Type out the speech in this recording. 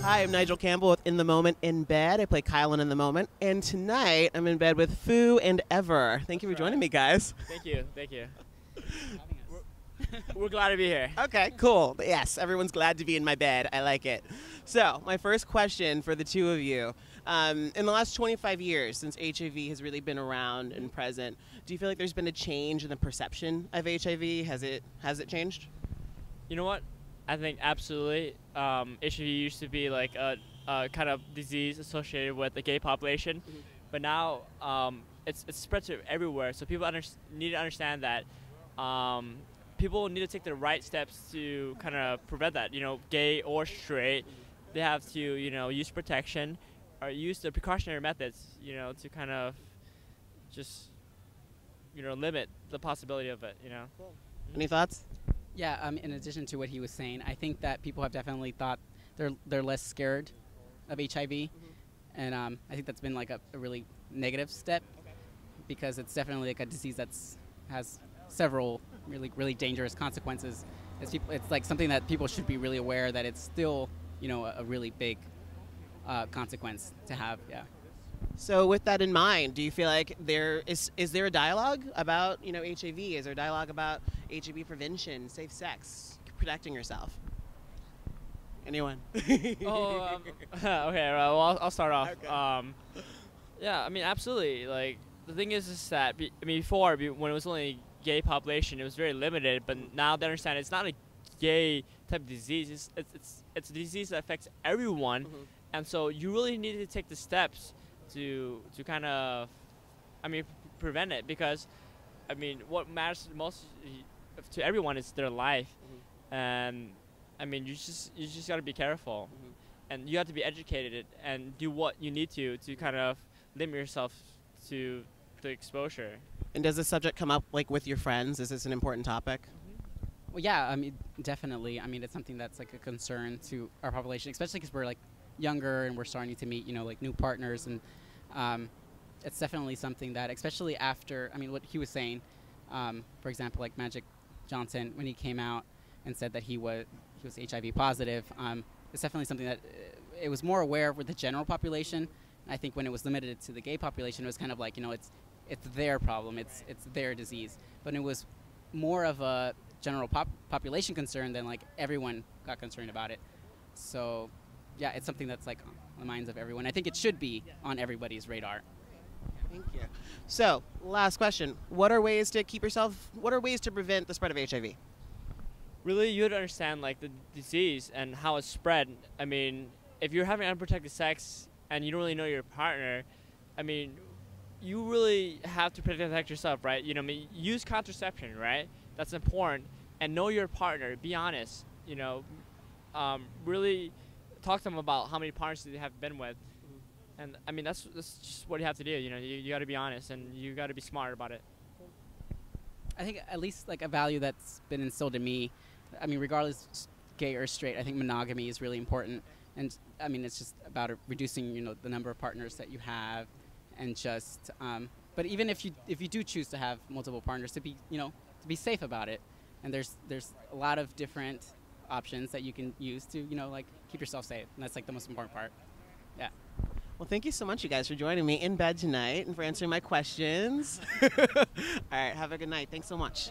Hi, I'm Nigel Campbell with In the Moment in Bed. I play Kyle in The Moment. And tonight, I'm in bed with Foo Ever. Thank you for joining me, guys. Thank you. Thank you. We're glad to be here. Okay, cool. Yes, everyone's glad to be in my bed. I like it. So, my first question for the two of you. In the last 25 years, since HIV has really been around and present, do you feel like there's been a change in the perception of HIV? Has it changed? You know what? I think absolutely. HIV used to be like a kind of disease associated with the gay population, but now it's spread to everywhere. So people need to understand that people need to take the right steps to kind of prevent that. You know, gay or straight, they have to use protection or use the precautionary methods. To kind of just limit the possibility of it. Cool. Any thoughts? Yeah, in addition to what he was saying, I think that people have definitely thought they're less scared of HIV, and I think that's been like a really negative step, because it's definitely like a disease has several really dangerous consequences. It's like something that people should be really aware that it's still a really big consequence to have. Yeah. So with that in mind, do you feel like is there a dialogue about HIV? Is there a dialogue about HIV prevention, safe sex, protecting yourself? Anyone? Okay, well, I'll start off. Okay. Yeah, I mean, absolutely. Like, the thing is that before, when it was only gay population, it was very limited. But now they understand it's not a gay type of disease. It's a disease that affects everyone, and so you really need to take the steps to kind of, prevent it, because, what matters most to everyone is their life, and you just got to be careful, and you have to be educated and do what you need to kind of limit yourself to the exposure. And does this subject come up like with your friends? Is this an important topic? Well, yeah, definitely. It's something that's like a concern to our population, especially because we're like younger and we're starting to meet like new partners, and it's definitely something that, especially after what he was saying, for example, like Magic Johnson, when he came out and said that he was HIV positive, it's definitely something that it was more aware with the general population. I think when it was limited to the gay population, it was kind of like it's their problem, it's their disease, but it was more of a general population concern than like everyone got concerned about it. So yeah, it's something that's like on the minds of everyone. I think it should be on everybody's radar. Thank you. So, last question. What are ways to prevent the spread of HIV? Really, you have to understand like the disease and how it's spread. If you're having unprotected sex and you don't really know your partner, you really have to protect yourself, right? Use contraception, right? That's important. And know your partner. Be honest. Really talk to them about how many partners they have been with, and that's just what you have to do. You got to be honest, and you got to be smart about it. I think at least like a value that's been instilled in me, regardless gay or straight, I think monogamy is really important, and it's just about reducing the number of partners that you have, and just but even if you do choose to have multiple partners, to be safe about it, and there's a lot of different options that you can use to like keep yourself safe, and that's like the most important part. Yeah. Well, thank you so much, you guys, for joining me in bed tonight and for answering my questions. All right, have a good night. Thanks so much.